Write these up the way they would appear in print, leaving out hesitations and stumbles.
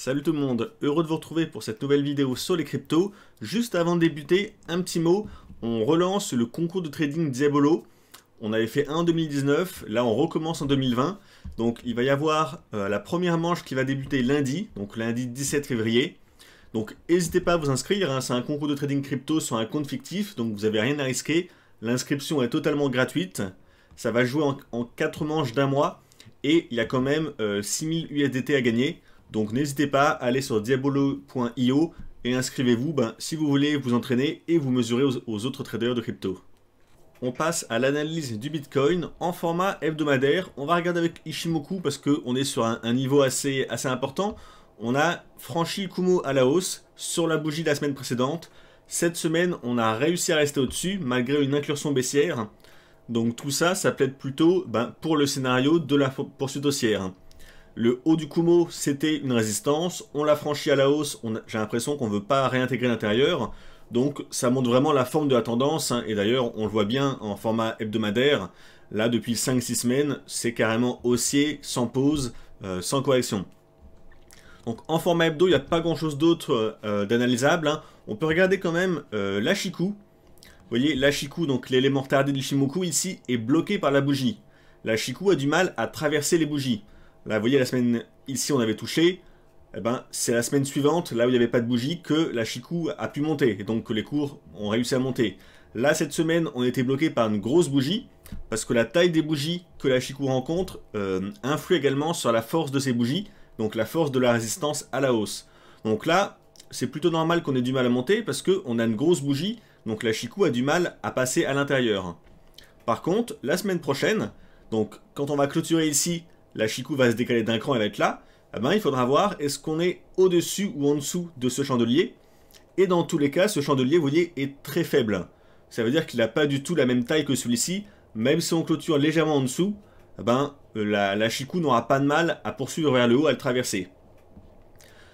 Salut tout le monde, heureux de vous retrouver pour cette nouvelle vidéo sur les cryptos. Juste avant de débuter, un petit mot, on relance le concours de trading Diabolo. On avait fait un en 2019, là on recommence en 2020. Donc il va y avoir la première manche qui va débuter lundi, donc lundi 17 février. Donc n'hésitez pas à vous inscrire, hein, c'est un concours de trading crypto sur un compte fictif, donc vous n'avez rien à risquer. L'inscription est totalement gratuite, ça va jouer en 4 manches d'un mois et il y a quand même 6000 USDT à gagner. Donc n'hésitez pas à aller sur diabolo.io et inscrivez-vous si vous voulez vous entraîner et vous mesurer aux autres traders de crypto. On passe à l'analyse du Bitcoin en format hebdomadaire. On va regarder avec Ichimoku parce qu'on est sur un niveau assez important. On a franchi le Kumo à la hausse sur la bougie de la semaine précédente. Cette semaine, on a réussi à rester au-dessus malgré une incursion baissière. Donc tout ça, ça plaide plutôt pour le scénario de la poursuite haussière. Le haut du Kumo, c'était une résistance. On l'a franchi à la hausse. J'ai l'impression qu'on ne veut pas réintégrer l'intérieur. Donc ça montre vraiment la forme de la tendance. Et d'ailleurs, on le voit bien en format hebdomadaire. Là, depuis 5-6 semaines, c'est carrément haussier, sans pause, sans correction. Donc en format hebdo, il n'y a pas grand-chose d'autre d'analysable. On peut regarder quand même l'Ashiku. Vous voyez, l'Ashiku, donc l'élément retardé de l'Ichimoku, ici, est bloqué par la bougie. L'Ashiku a du mal à traverser les bougies. Là, vous voyez, la semaine, ici, on avait touché. Eh ben, c'est la semaine suivante, là où il n'y avait pas de bougie, que l'Ashiku a pu monter. Et donc que les cours ont réussi à monter. Là, cette semaine, on était bloqué par une grosse bougie. Parce que la taille des bougies que l'Ashiku rencontre influe également sur la force de ces bougies. Donc la force de la résistance à la hausse. Donc là, c'est plutôt normal qu'on ait du mal à monter. Parce qu'on a une grosse bougie. Donc l'Ashiku a du mal à passer à l'intérieur. Par contre, la semaine prochaine, donc quand on va clôturer ici, l'Ashiku va se décaler d'un cran et va être là. Eh ben, il faudra voir est-ce qu'on est au-dessus ou en dessous de ce chandelier. Et dans tous les cas, ce chandelier, vous voyez, est très faible. Ça veut dire qu'il n'a pas du tout la même taille que celui-ci. Même si on clôture légèrement en dessous, eh ben, l'Ashiku n'aura pas de mal à poursuivre vers le haut, à le traverser.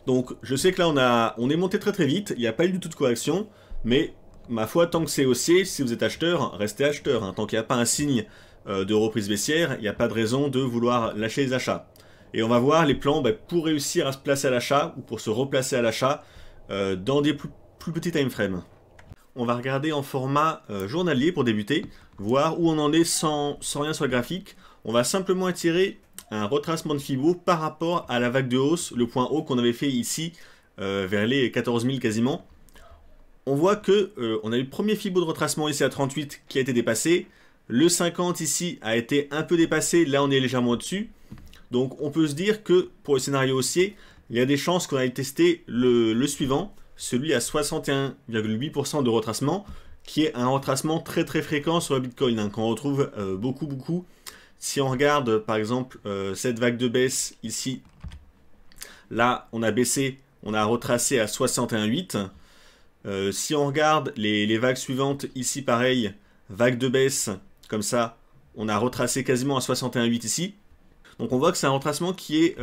Donc je sais que là, on est monté très vite. Il n'y a pas eu du tout de correction. Mais ma foi, tant que c'est haussier, si vous êtes acheteur, restez acheteur. Tant qu'il n'y a pas un signe de reprise baissière, il n'y a pas de raison de vouloir lâcher les achats. Et on va voir les plans pour réussir à se placer à l'achat ou pour se replacer à l'achat dans des plus petits time frames. On va regarder en format journalier pour débuter, voir où on en est sans rien sur le graphique. On va simplement étirer un retracement de Fibo par rapport à la vague de hausse, le point haut qu'on avait fait ici vers les 14 000 quasiment. On voit que on a eu le premier Fibo de retracement ici à 38 qui a été dépassé. Le 50 ici a été un peu dépassé, là on est légèrement au-dessus. Donc on peut se dire que pour le scénario haussier, il y a des chances qu'on aille tester le suivant, celui à 61,8% de retracement, qui est un retracement très fréquent sur le Bitcoin, qu'on retrouve beaucoup. Si on regarde par exemple cette vague de baisse ici, là on a baissé, on a retracé à 61,8. Si on regarde les vagues suivantes, ici pareil, vague de baisse, comme ça, on a retracé quasiment à 61,8 ici. Donc on voit que c'est un retracement qui est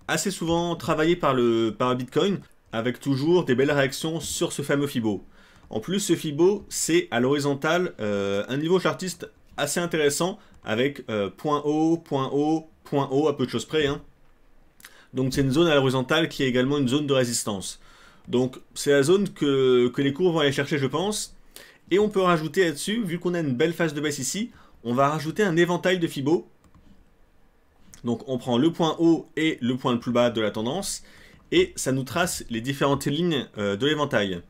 assez souvent travaillé par le Bitcoin, avec toujours des belles réactions sur ce fameux Fibo. En plus, ce Fibo, c'est à l'horizontale un niveau chartiste assez intéressant, avec point haut, point haut, point haut, à peu de choses près. Donc c'est une zone à l'horizontale qui est également une zone de résistance. Donc c'est la zone que les cours vont aller chercher, je pense. Et on peut rajouter là-dessus, vu qu'on a une belle phase de baisse ici, on va rajouter un éventail de Fibo. Donc on prend le point haut et le point le plus bas de la tendance, et ça nous trace les différentes lignes de l'éventail.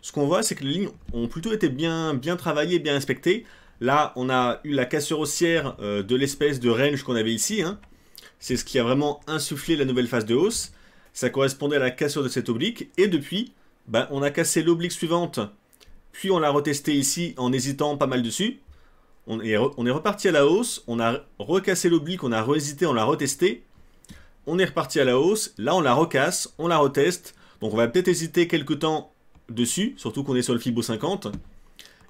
Ce qu'on voit, c'est que les lignes ont plutôt été bien travaillées, bien respectées. Là, on a eu la cassure haussière de l'espèce de range qu'on avait ici. C'est ce qui a vraiment insufflé la nouvelle phase de hausse. Ça correspondait à la cassure de cette oblique, et depuis, on a cassé l'oblique suivante, puis on l'a retesté ici en hésitant pas mal dessus. On est reparti à la hausse, on a recassé l'oblique, on a rehésité, on l'a retesté. On est reparti à la hausse, là on la recasse, on la reteste. Donc on va peut-être hésiter quelques temps dessus, surtout qu'on est sur le Fibo 50.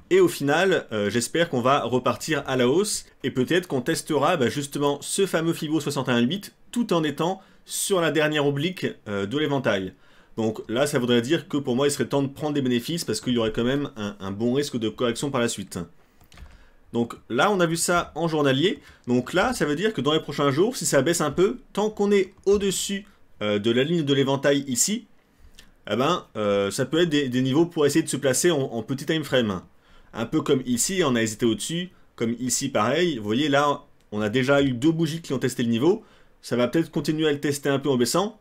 Et au final, j'espère qu'on va repartir à la hausse. Et peut-être qu'on testera justement ce fameux Fibo 61,8 tout en étant sur la dernière oblique de l'éventail. Donc là, ça voudrait dire que pour moi, il serait temps de prendre des bénéfices parce qu'il y aurait quand même un bon risque de correction par la suite. Donc là, on a vu ça en journalier. Donc là, ça veut dire que dans les prochains jours, si ça baisse un peu, tant qu'on est au-dessus de la ligne de l'éventail ici, eh ben, ça peut être des niveaux pour essayer de se placer en petit time frame. Un peu comme ici, on a hésité au-dessus, comme ici pareil. Vous voyez là, on a déjà eu 2 bougies qui ont testé le niveau. Ça va peut-être continuer à le tester un peu en baissant.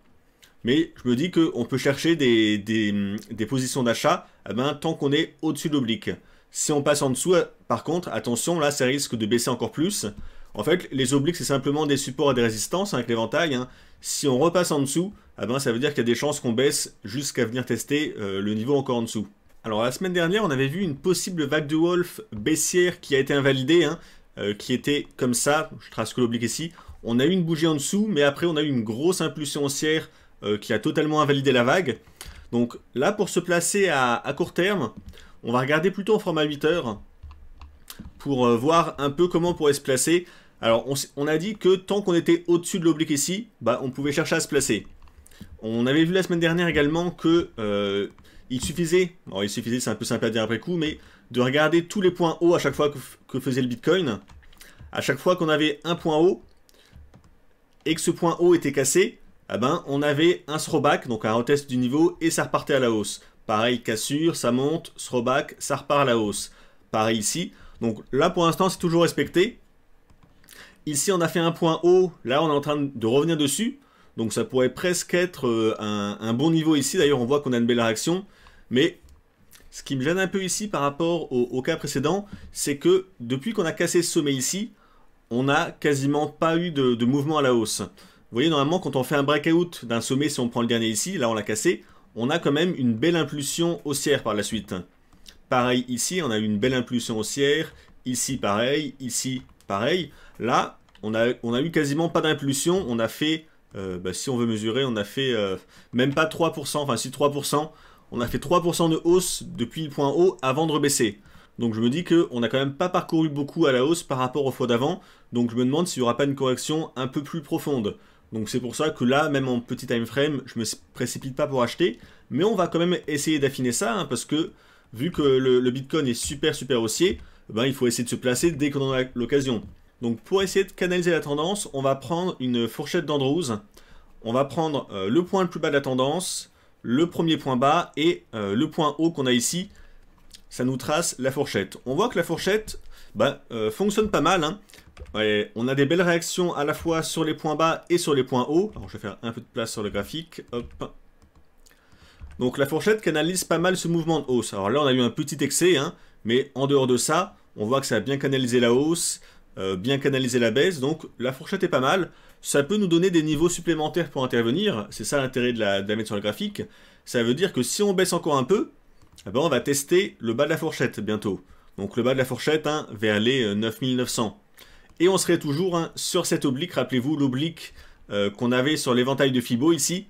Mais je me dis qu'on peut chercher des positions d'achat eh ben, tant qu'on est au-dessus de l'oblique. Si on passe en dessous, par contre, attention, là ça risque de baisser encore plus. En fait, les obliques c'est simplement des supports et des résistances avec l'éventail. Hein. Si on repasse en dessous, eh ben, ça veut dire qu'il y a des chances qu'on baisse jusqu'à venir tester le niveau encore en dessous. Alors la semaine dernière, on avait vu une possible vague de Wolf baissière qui a été invalidée, hein, qui était comme ça, je trace que l'oblique ici. On a eu une bougie en dessous, mais après on a eu une grosse impulsion haussière qui a totalement invalidé la vague. Donc là, pour se placer à court terme, on va regarder plutôt en format 8 heures pour voir un peu comment on pourrait se placer. Alors on a dit que tant qu'on était au-dessus de l'oblique ici, bah, on pouvait chercher à se placer. On avait vu la semaine dernière également que il suffisait, c'est un peu simple à dire après coup, mais de regarder tous les points hauts à chaque fois que faisait le Bitcoin. À chaque fois qu'on avait un point haut et que ce point haut était cassé, eh ben, on avait un throwback, donc un retest du niveau, et ça repartait à la hausse. Pareil, cassure, ça monte, throwback, ça repart à la hausse. Pareil ici. Donc là, pour l'instant, c'est toujours respecté. Ici, on a fait un point haut. Là, on est en train de revenir dessus. Donc ça pourrait presque être un bon niveau ici. D'ailleurs, on voit qu'on a une belle réaction. Mais ce qui me gêne un peu ici par rapport au cas précédent, c'est que depuis qu'on a cassé ce sommet ici, on n'a quasiment pas eu de mouvement à la hausse. Vous voyez, normalement, quand on fait un breakout d'un sommet, si on prend le dernier ici, là on l'a cassé, on a quand même une belle impulsion haussière par la suite. Pareil ici, on a eu une belle impulsion haussière, ici pareil, ici pareil. Là, on a eu quasiment pas d'impulsion, on a fait, si on veut mesurer, on a fait même pas 3%, enfin si 3%, on a fait 3% de hausse depuis le point haut avant de rebaisser. Donc je me dis qu'on n'a quand même pas parcouru beaucoup à la hausse par rapport aux fois d'avant, donc je me demande s'il n'y aura pas une correction un peu plus profonde. Donc c'est pour ça que là, même en petit time frame, je me précipite pas pour acheter. Mais on va quand même essayer d'affiner ça, hein, parce que vu que le Bitcoin est super haussier, ben, il faut essayer de se placer dès qu'on en a l'occasion. Donc pour essayer de canaliser la tendance, on va prendre une fourchette d'Andrews. On va prendre le point le plus bas de la tendance, le premier point bas et le point haut qu'on a ici. Ça nous trace la fourchette. On voit que la fourchette fonctionne pas mal, hein. Ouais, on a des belles réactions à la fois sur les points bas et sur les points hauts. Alors je vais faire un peu de place sur le graphique. Hop. Donc la fourchette canalise pas mal ce mouvement de hausse. Alors là on a eu un petit excès, hein, mais en dehors de ça, on voit que ça a bien canalisé la hausse, bien canalisé la baisse. Donc la fourchette est pas mal. Ça peut nous donner des niveaux supplémentaires pour intervenir. C'est ça l'intérêt de la mettre sur le graphique. Ça veut dire que si on baisse encore un peu, eh ben, on va tester le bas de la fourchette bientôt. Donc le bas de la fourchette, hein, vers les 9900. Et on serait toujours, hein, sur cette oblique, rappelez-vous l'oblique qu'on avait sur l'éventail de Fibo ici.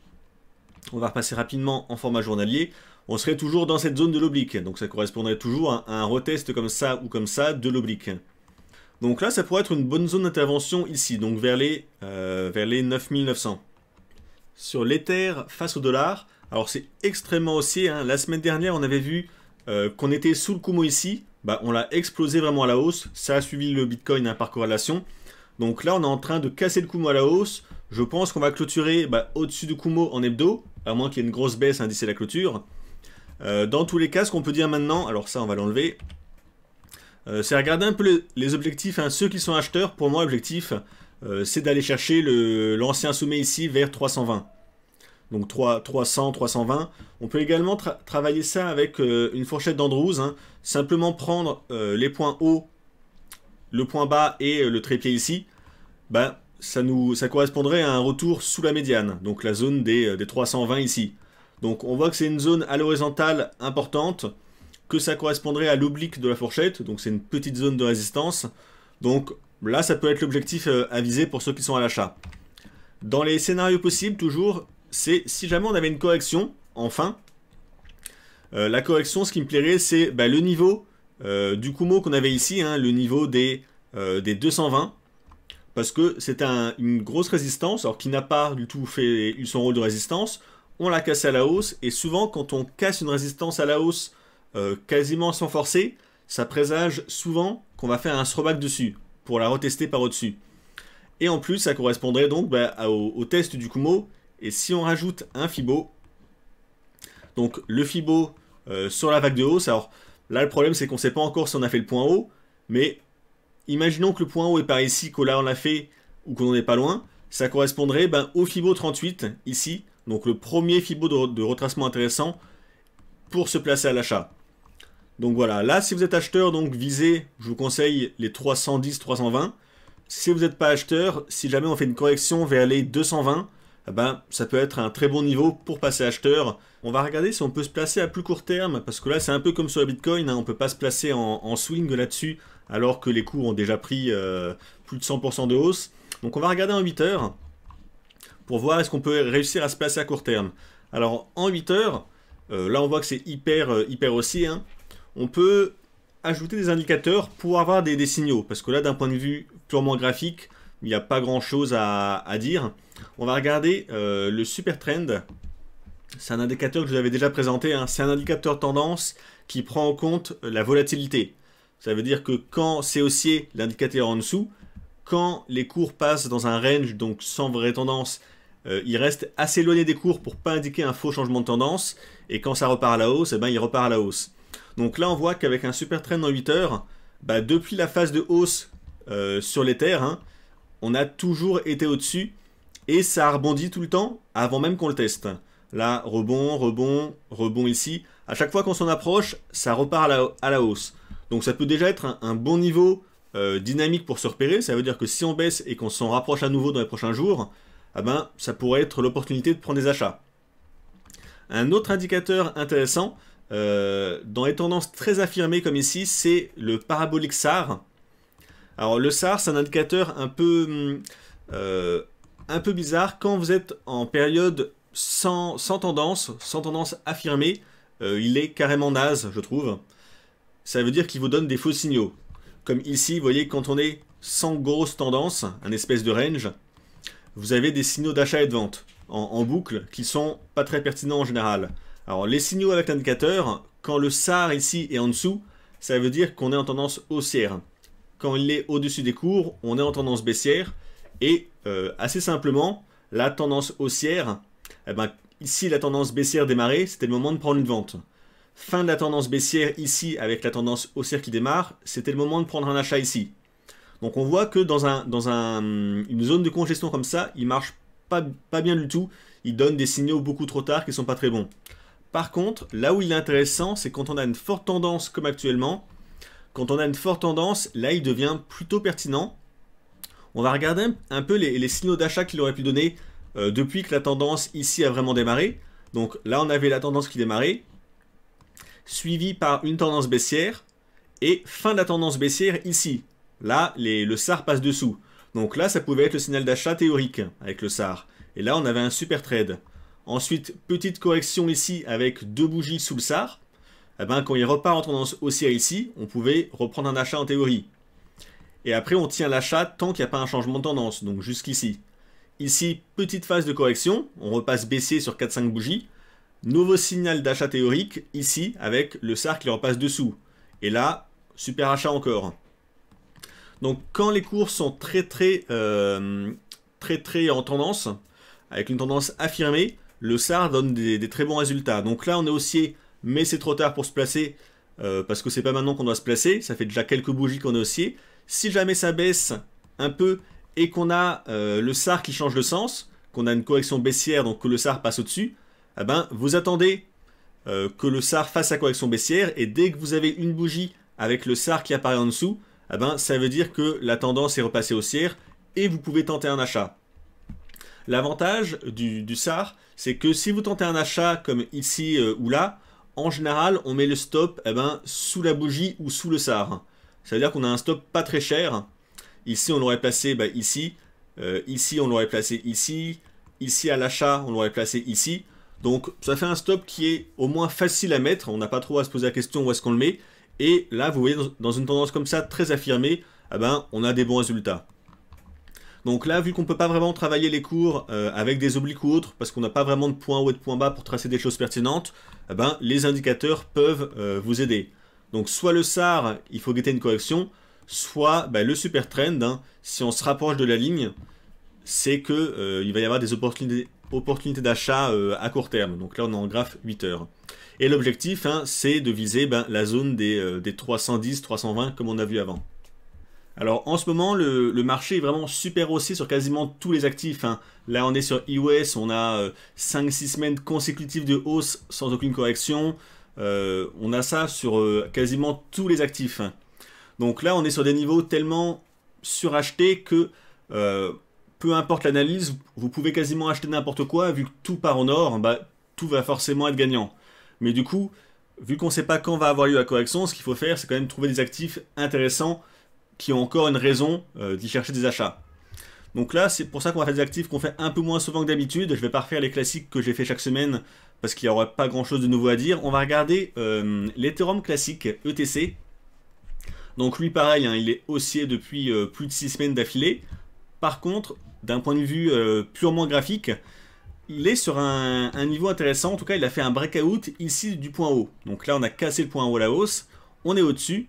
On va repasser rapidement en format journalier. On serait toujours dans cette zone de l'oblique. Donc ça correspondrait toujours à un retest comme ça ou comme ça de l'oblique. Donc là, ça pourrait être une bonne zone d'intervention ici, donc vers les 9900. Sur l'Ether face au dollar, alors c'est extrêmement haussier, hein. La semaine dernière, on avait vu qu'on était sous le Kumo ici. Bah, on l'a explosé vraiment à la hausse. Ça a suivi le Bitcoin, hein, par corrélation. Donc là, on est en train de casser le Kumo à la hausse. Je pense qu'on va clôturer au-dessus du Kumo en hebdo, à moins qu'il y ait une grosse baisse d'ici la clôture. Dans tous les cas, ce qu'on peut dire maintenant, alors ça, on va l'enlever, c'est regarder un peu les objectifs, hein. Ceux qui sont acheteurs, pour moi, l'objectif, c'est d'aller chercher l'ancien sommet ici vers 320. Donc 300, 320. On peut également travailler ça avec une fourchette d'Andrews, hein. Simplement prendre les points hauts, le point bas et le trépied ici. Ben, ça correspondrait à un retour sous la médiane, donc la zone des 320 ici. Donc on voit que c'est une zone à l'horizontale importante, que ça correspondrait à l'oblique de la fourchette, donc c'est une petite zone de résistance. Donc là, ça peut être l'objectif à viser pour ceux qui sont à l'achat. Dans les scénarios possibles, toujours, c'est si jamais on avait une correction, enfin, la correction, ce qui me plairait, c'est le niveau du Kumo qu'on avait ici, hein, le niveau des 220, parce que c'est une grosse résistance, alors qui n'a pas du tout eu son rôle de résistance. On l'a cassé à la hausse, et souvent, quand on casse une résistance à la hausse quasiment sans forcer, ça présage souvent qu'on va faire un throwback dessus, pour la retester par au-dessus. Et en plus, ça correspondrait donc au test du Kumo Et si on rajoute un Fibo, donc le Fibo sur la vague de hausse, alors là le problème c'est qu'on ne sait pas encore si on a fait le point haut, mais imaginons que le point haut est par ici, que là on l'a fait ou qu'on n'en est pas loin, ça correspondrait au Fibo 38 ici, donc le premier Fibo de retracement intéressant pour se placer à l'achat. Donc voilà, là si vous êtes acheteur, donc visez, je vous conseille les 310-320. Si vous n'êtes pas acheteur, si jamais on fait une correction vers les 220, ça peut être un très bon niveau pour passer acheteur. On va regarder si on peut se placer à plus court terme, parce que là c'est un peu comme sur le Bitcoin, hein, on ne peut pas se placer en swing là-dessus, alors que les cours ont déjà pris plus de 100% de hausse. Donc on va regarder en 8 heures, pour voir est-ce qu'on peut réussir à se placer à court terme. Alors en 8 heures, là on voit que c'est hyper haussier, hein. On peut ajouter des indicateurs pour avoir des signaux, parce que là d'un point de vue purement graphique, il n'y a pas grand chose à dire. On va regarder le super trend. C'est un indicateur que je vous avais déjà présenté, hein. C'est un indicateur tendance qui prend en compte la volatilité. Ça veut dire que quand c'est haussier, l'indicateur est en dessous. Quand les cours passent dans un range, donc sans vraie tendance, il reste assez éloigné des cours pour ne pas indiquer un faux changement de tendance. Et quand ça repart à la hausse, il repart à la hausse. Donc là, on voit qu'avec un super trend en 8 heures, depuis la phase de hausse sur l'Ether, hein, on a toujours été au-dessus et ça a rebondi tout le temps avant même qu'on le teste. Là, rebond, rebond, rebond ici. À chaque fois qu'on s'en approche, ça repart à la hausse. Donc ça peut déjà être un bon niveau dynamique pour se repérer. Ça veut dire que si on baisse et qu'on s'en rapproche à nouveau dans les prochains jours, ça pourrait être l'opportunité de prendre des achats. Un autre indicateur intéressant, dans les tendances très affirmées comme ici, c'est le parabolique SAR. Alors le SAR, c'est un indicateur un peu bizarre. Quand vous êtes en période sans tendance affirmée, il est carrément naze, je trouve. Ça veut dire qu'il vous donne des faux signaux. Comme ici, vous voyez, quand on est sans grosse tendance, un espèce de range, vous avez des signaux d'achat et de vente en boucle qui sont pas très pertinents en général. Alors les signaux avec l'indicateur, quand le SAR ici est en dessous, ça veut dire qu'on est en tendance haussière. Quand il est au-dessus des cours, on est en tendance baissière. Et assez simplement, la tendance haussière, ici la tendance baissière démarrée, c'était le moment de prendre une vente. Fin de la tendance baissière ici avec la tendance haussière qui démarre, c'était le moment de prendre un achat ici. Donc on voit que dans une zone de congestion comme ça, il marche pas bien du tout. Il donne des signaux beaucoup trop tard qui ne sont pas très bons. Par contre, là où il est intéressant, c'est quand on a une forte tendance comme actuellement. Quand on a une forte tendance, là il devient plutôt pertinent. On va regarder un peu les signaux d'achat qu'il aurait pu donner depuis que la tendance ici a vraiment démarré. Donc là on avait la tendance qui démarrait, suivie par une tendance baissière, et fin de la tendance baissière ici. Là, le SAR passe dessous. Donc là, ça pouvait être le signal d'achat théorique avec le SAR. Et là, on avait un super trade. Ensuite, petite correction ici avec deux bougies sous le SAR. Quand il repart en tendance haussière ici, on pouvait reprendre un achat en théorie. Et après, on tient l'achat tant qu'il n'y a pas un changement de tendance, donc jusqu'ici. Ici, petite phase de correction, on repasse baissier sur 4-5 bougies. Nouveau signal d'achat théorique ici avec le SAR qui repasse dessous. Et là, super achat encore. Donc quand les cours sont très en tendance, avec une tendance affirmée, le SAR donne des très bons résultats. Donc là on est haussier, mais c'est trop tard pour se placer, parce que c'est pas maintenant qu'on doit se placer, ça fait déjà quelques bougies qu'on est haussier. Si jamais ça baisse un peu et qu'on a le SAR qui change de sens, qu'on a une correction baissière, donc que le SAR passe au-dessus, vous attendez que le SAR fasse sa correction baissière, et dès que vous avez une bougie avec le SAR qui apparaît en dessous, ça veut dire que la tendance est repassée haussière et vous pouvez tenter un achat. L'avantage du SAR, c'est que si vous tentez un achat comme ici ou là, en général, on met le stop sous la bougie ou sous le SAR. Ça veut dire qu'on a un stop pas très cher. Ici, on l'aurait placé ici. Ici, on l'aurait placé ici. Ici, à l'achat, on l'aurait placé ici. Donc, ça fait un stop qui est au moins facile à mettre. On n'a pas trop à se poser la question où est-ce qu'on le met. Et là, vous voyez, dans une tendance comme ça, très affirmée, on a des bons résultats. Donc là, vu qu'on ne peut pas vraiment travailler les cours avec des obliques ou autres, parce qu'on n'a pas vraiment de point haut et de point bas pour tracer des choses pertinentes, les indicateurs peuvent vous aider. Donc soit le SAR, il faut guetter une correction, soit le super trend, hein, si on se rapproche de la ligne, c'est qu'il va y avoir des opportunité d'achat à court terme. Donc là, on est en graphe 8 heures. Et l'objectif, hein, c'est de viser la zone des 310, 320 comme on a vu avant. Alors en ce moment, le marché est vraiment super haussier sur quasiment tous les actifs, hein. Là, on est sur EOS, on a 5-6 semaines consécutives de hausse sans aucune correction. On a ça sur quasiment tous les actifs, hein. Donc là, on est sur des niveaux tellement surachetés que peu importe l'analyse, vous pouvez quasiment acheter n'importe quoi, vu que tout part en or, tout va forcément être gagnant. Mais du coup, vu qu'on ne sait pas quand va avoir lieu la correction, ce qu'il faut faire, c'est quand même trouver des actifs intéressants qui ont encore une raison d'y chercher des achats. Donc là, c'est pour ça qu'on va faire des actifs qu'on fait un peu moins souvent que d'habitude. Je ne vais pas refaire les classiques que j'ai fait chaque semaine, parce qu'il n'y aura pas grand chose de nouveau à dire. On va regarder l'Ethereum classique, ETC. Donc lui pareil, hein, il est haussier depuis plus de 6 semaines d'affilée. Par contre, d'un point de vue purement graphique, il est sur un niveau intéressant. En tout cas, il a fait un breakout ici du point haut. Donc là, on a cassé le point haut à la hausse. On est au-dessus.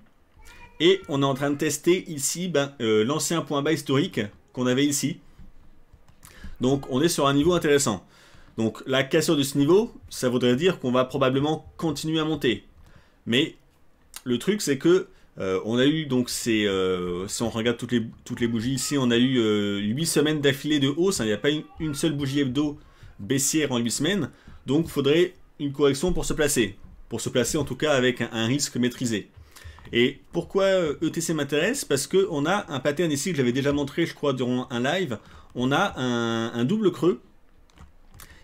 Et on est en train de tester ici l'ancien point bas historique qu'on avait ici. Donc on est sur un niveau intéressant. Donc la cassure de ce niveau, ça voudrait dire qu'on va probablement continuer à monter. Mais le truc, c'est que on a eu donc si on regarde toutes les bougies ici, on a eu 8 semaines d'affilée de hausse, hein. Il n'y a pas une seule bougie hebdo baissière en 8 semaines. Donc il faudrait une correction pour se placer. Pour se placer en tout cas avec un risque maîtrisé. Et pourquoi ETC m'intéresse? Parce qu'on a un pattern ici que j'avais déjà montré, je crois, durant un live. On a un double creux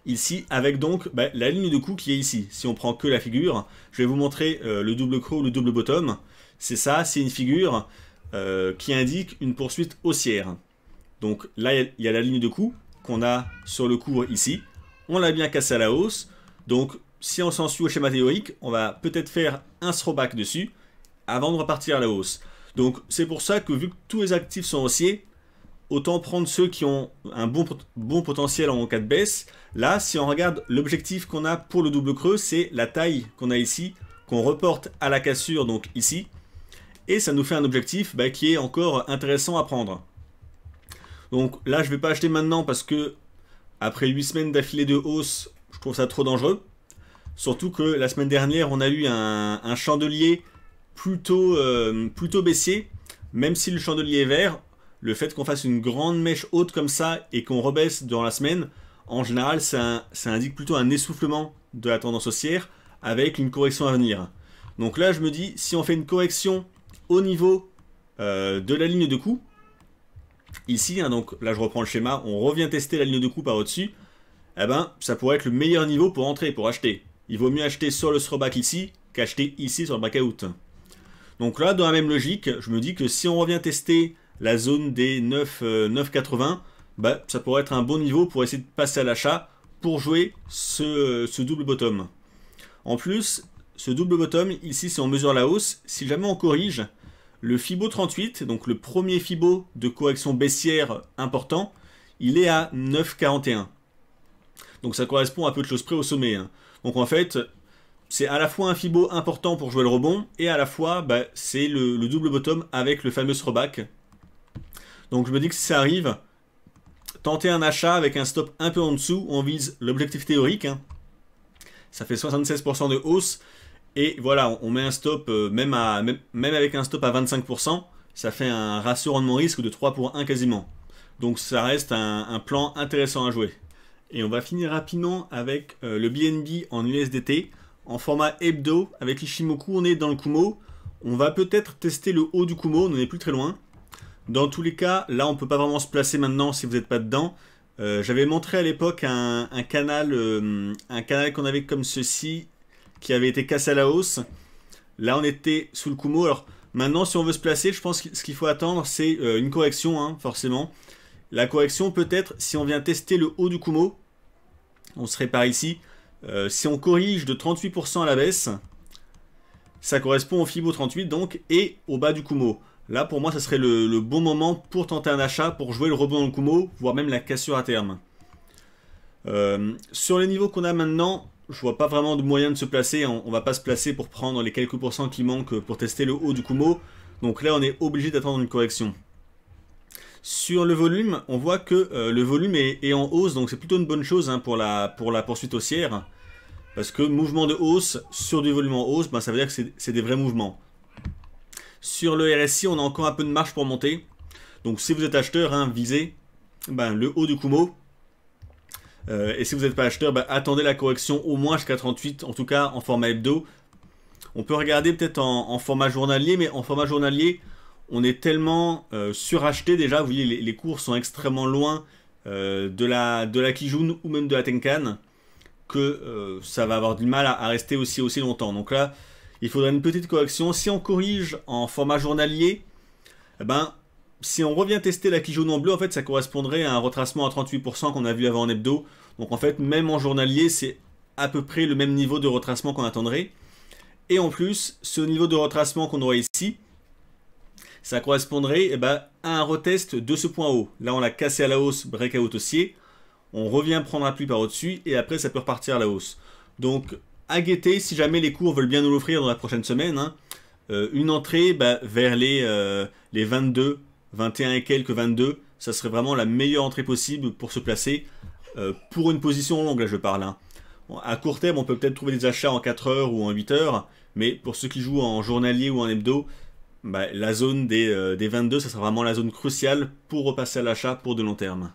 ici avec donc la ligne de coup qui est ici. Si on prend que la figure, je vais vous montrer le double creux ou le double bottom. C'est ça, c'est une figure qui indique une poursuite haussière. Donc là, il y a la ligne de coup qu'on a sur le cours ici. On l'a bien cassé à la hausse. Donc si on s'en suit au schéma théorique, on va peut-être faire un throwback dessus avant de repartir à la hausse. Donc c'est pour ça que vu que tous les actifs sont haussiers, autant prendre ceux qui ont un bon potentiel en cas de baisse. Là, si on regarde l'objectif qu'on a pour le double creux, c'est la taille qu'on a ici, qu'on reporte à la cassure, donc ici. Et ça nous fait un objectif qui est encore intéressant à prendre. Donc là, je ne vais pas acheter maintenant parce que après 8 semaines d'affilée de hausse, je trouve ça trop dangereux. Surtout que la semaine dernière, on a eu un chandelier plutôt baissier, même si le chandelier est vert, le fait qu'on fasse une grande mèche haute comme ça et qu'on rebaisse durant la semaine, en général, ça indique plutôt un essoufflement de la tendance haussière avec une correction à venir. Donc là, je me dis, si on fait une correction au niveau de la ligne de coup, ici, hein, donc là je reprends le schéma, on revient tester la ligne de coup par au-dessus, ça pourrait être le meilleur niveau pour entrer, pour acheter. Il vaut mieux acheter sur le throwback ici qu'acheter ici sur le breakout. Donc là, dans la même logique, je me dis que si on revient tester la zone des 9,80, ça pourrait être un bon niveau pour essayer de passer à l'achat pour jouer ce double bottom. En plus, ce double bottom, ici, si on mesure la hausse, si jamais on corrige, le Fibo 38, donc le premier Fibo de correction baissière important, il est à 9,41. Donc ça correspond à peu de choses près au sommet, hein. Donc en fait, c'est à la fois un Fibo important pour jouer le rebond, et à la fois, c'est le double bottom avec le fameux throwback. Donc je me dis que si ça arrive, tenter un achat avec un stop un peu en dessous, on vise l'objectif théorique, hein. Ça fait 76% de hausse, et voilà, on met un stop, même avec un stop à 25%, ça fait un ratio rendement-risque de 3 pour 1 quasiment. Donc ça reste un plan intéressant à jouer. Et on va finir rapidement avec le BNB en USDT. En format hebdo, avec l'Ishimoku, on est dans le Kumo. On va peut-être tester le haut du Kumo, on n'en est plus très loin. Dans tous les cas, là on ne peut pas vraiment se placer maintenant si vous n'êtes pas dedans. J'avais montré à l'époque un canal qu'on avait comme ceci, qui avait été cassé à la hausse. Là on était sous le Kumo. Alors maintenant, si on veut se placer, je pense que ce qu'il faut attendre, c'est une correction, hein, forcément. La correction peut-être, si on vient tester le haut du Kumo, on serait par ici. Si on corrige de 38% à la baisse, ça correspond au Fibo 38 donc, et au bas du Kumo. Là pour moi ça serait le bon moment pour tenter un achat, pour jouer le rebond dans le Kumo, voire même la cassure à terme. Sur les niveaux qu'on a maintenant, je vois pas vraiment de moyen de se placer, on va pas se placer pour prendre les quelques pourcents qui manquent pour tester le haut du Kumo. Donc là on est obligé d'attendre une correction. Sur le volume, on voit que le volume est en hausse, donc c'est plutôt une bonne chose hein, pour la poursuite haussière. Parce que mouvement de hausse sur du volume en hausse, ben, ça veut dire que c'est des vrais mouvements. Sur le RSI, on a encore un peu de marge pour monter. Donc si vous êtes acheteur, hein, visez ben, le haut du Kumo. Et si vous n'êtes pas acheteur, ben, attendez la correction au moins jusqu'à 38, en tout cas en format hebdo. On peut regarder peut-être en format journalier, mais en format journalier, on est tellement suracheté déjà. Vous voyez, les cours sont extrêmement loin de la Kijun ou même de la Tenkan, que ça va avoir du mal à rester aussi longtemps. Donc là, il faudrait une petite correction. Si on corrige en format journalier, eh ben, si on revient tester la Kijun en bleu, en fait, ça correspondrait à un retracement à 38% qu'on a vu avant en hebdo. Donc en fait, même en journalier, c'est à peu près le même niveau de retracement qu'on attendrait. Et en plus, ce niveau de retracement qu'on aurait ici, ça correspondrait eh ben, à un retest de ce point haut. Là, on l'a cassé à la hausse, breakout haussier. On revient prendre appui par au-dessus et après, ça peut repartir à la hausse. Donc, à guetter, si jamais les cours veulent bien nous l'offrir dans la prochaine semaine, hein, une entrée bah, vers les 22, 21 et quelques 22, ça serait vraiment la meilleure entrée possible pour se placer pour une position longue, là je parle. Hein. Bon, à court terme, on peut peut-être trouver des achats en 4 heures ou en 8 heures, mais pour ceux qui jouent en journalier ou en hebdo, bah, la zone des 22, ça sera vraiment la zone cruciale pour repasser à l'achat pour de long terme.